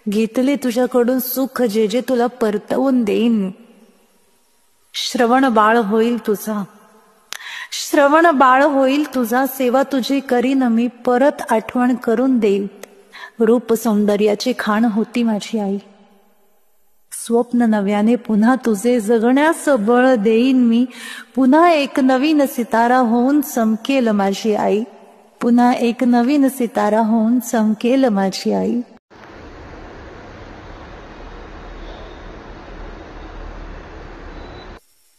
घेतले तुझ्याकडून सुख जे जे तुला परतवून देईन. श्रवण बाळ होईल तुझा, श्रवण बाळ होईल तुझा, सेवा तुझी करीन मी, परत आठवण करून देईल. रूप सौंदर्याची खाण होती माझी आई, स्वप्न नव्याने पुन्हा तुझे जगण्यास बळ देईन मी. पुन्हा एक नवीन सितारा होऊन चमकेल माझी आई, पुन्हा एक नवीन सितारा होऊन चमकेल माझी आई.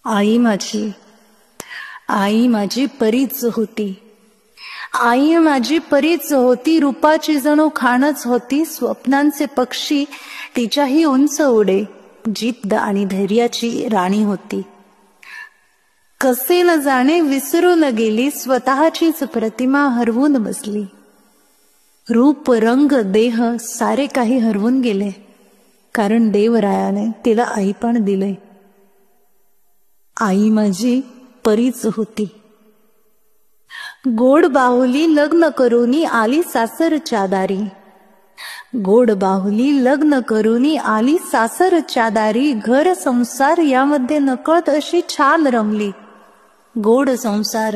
आई माझी, आई माझी परीच होती, आई माझी परीच होती, रूपाची जणू खाणच होती. स्वप्नांचे पक्षी तिच्याही उंच उडे, जिद्द आणि धैर्याची राणी होती. कसे न जाणे विसरून गेली, स्वतःचीच प्रतिमा हरवून बसली. रूप रंग देह सारे काही हरवून गेले, कारण देवरायाने तिला आई पण दिले. आई माझी परीच होती. गोड बाहुली लग्न करूनी आली सासरच्या दारी, गोड बाहुली लग्न करूनी आली सासरच्या दारी. घर संसार यामध्ये नकळत अशी छान रमली. गोड संसार,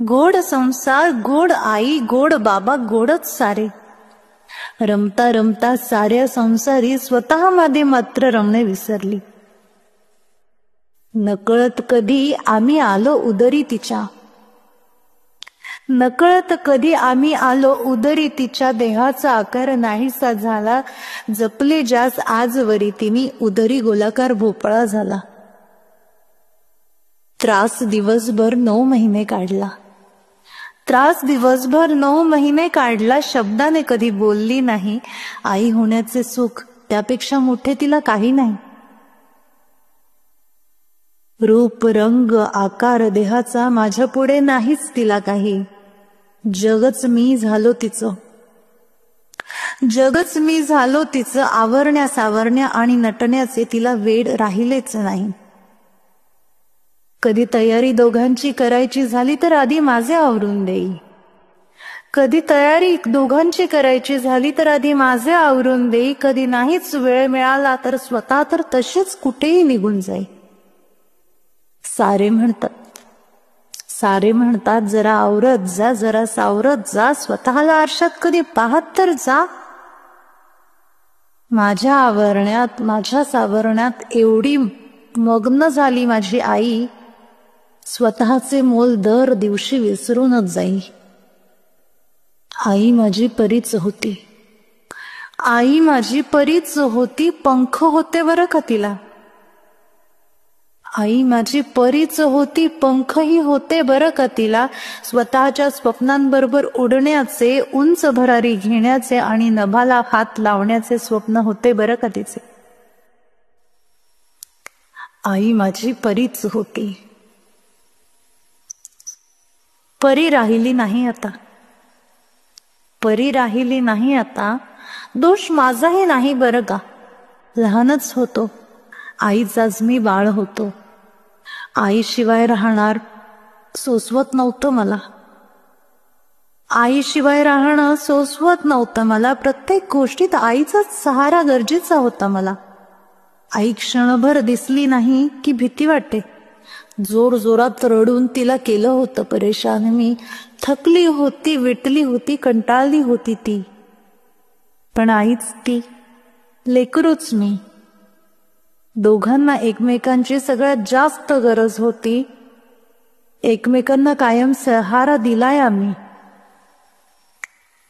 गोड संसार, गोड आई, गोड बाबा, गोडच सारे. रमता रमता साऱ्या संसारी स्वतःमध्ये मात्र रमणे विसरली. नकळत कधी आम्ही आलो उदरी तिच्या, नकळत कधी आम्ही आलो उदरी तिच्या. देहाचा आकार नाहीसा झाला, जपले ज्यास आजवरी तिने, उदरी गोलाकार भोपळा झाला. त्रास दिवसभर 9 महिने काढला, त्रास दिवसभर 9 महिने काढला. शब्दाने कधी बोलली नाही. आई होण्याचे सुख त्यापेक्षा मोठे तिला काही नाही. रूप रंग आकार देहाचा माझ्या पुढे नाहीच तिला काही. जगच मी झालो तिचं, जगच मी झालो तिचं. आवरण्या सावरण्या आणि नटण्याचे तिला वेड राहिलेच नाही. कधी तयारी दोघांची करायची झाली तर आधी माझे आवरून देई, कधी तयारी दोघांची करायची झाली तर आधी माझे आवरून देई. कधी नाहीच वेळ मिळाला तर स्वतः तर तसेच कुठेही निघून जाई. सारे म्हणतात, सारे म्हणतात जरा आवरत जा, जरा सावरत जा, स्वतःला आरशात कधी पाहत तर जा. माझ्या आवरण्यात, माझ्या सावरण्यात एवढी मग्न झाली माझी आई, स्वतःचे मोल दर दिवशी विसरूनच जाई. आई माझी परीच होती, आई माझी परीच होती. पंख होते बरं का तिला, आई माझी परीच होती. पंखही होते बरं का तिला. स्वतःच्या स्वप्नांबरोबर उडण्याचे, उंच भरारी घेण्याचे आणि नभाला हात लावण्याचे स्वप्न होते बरं का तिचे. आई माझी परीच होती. परी राहिली नाही आता, परी राहिली नाही आता. दोष माझाही नाही बरं का, लहानच होतो, आईचाच मी बाळ होतो. आईशिवाय राहणार सोसवत नव्हतं मला, आईशिवाय राहणं सोसवत नव्हतं मला. प्रत्येक गोष्टीत आईचाच सहारा गरजेचा होता मला. आई क्षणभर दिसली नाही की भीती वाटते. जोर जोरात रडून तिला केलं होतं परेशान मी. थकली होती, विटली होती, कंटाळली होती ती. पण आईच ती, लेकरूच मी. दोघांना एकमेकांची सगळ्यात जास्त गरज होती. एकमेकांना कायम सहारा दिलाय आम्ही.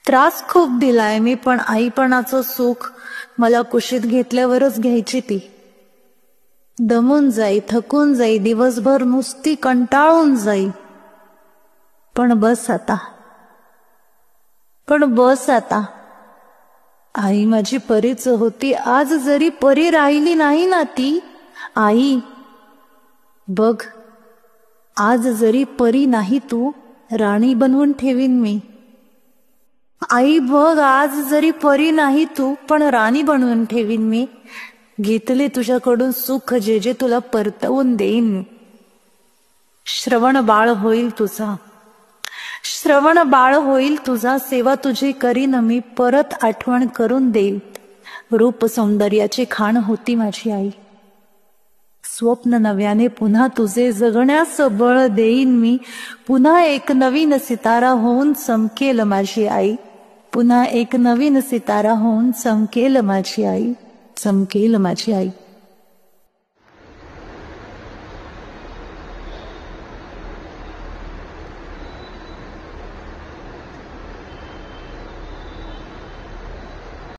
त्रास खूप दिलाय मी, पण आईपणाचं सुख मला कुशीत घेतल्यावरच घ्यायची ती. दमून जाई, थकून जाई, दिवसभर नुसती कंटाळून जाई. पण बस आता, पण बस आता. आई माझी परीच होती. आज जरी परी राहिली नाही ना ती, आई बघ, आज जरी परी नाही तू, राणी बनवून ठेवीन मी. आई बघ, आज जरी परी नाही तू, पण राणी बनवून ठेवीन मी. घेतले तुझ्याकडून सुख जे जे तुला परतवून देईन. श्रवण बाळ होईल तुझा, श्रवण बाळ होईल तुझा, सेवा तुझी करीन मी, परत आठवण करून देईल. रूप सौंदर्याची खाण होती माझी आई. स्वप्न नव्याने पुन्हा तुझे जगण्यास बळ देईन मी. पुन्हा एक नवीन सितारा होऊन चमकेल माझी आई. पुन्हा एक नवीन सितारा होऊन चमकेल माझी आई, चमकेल माझी आई.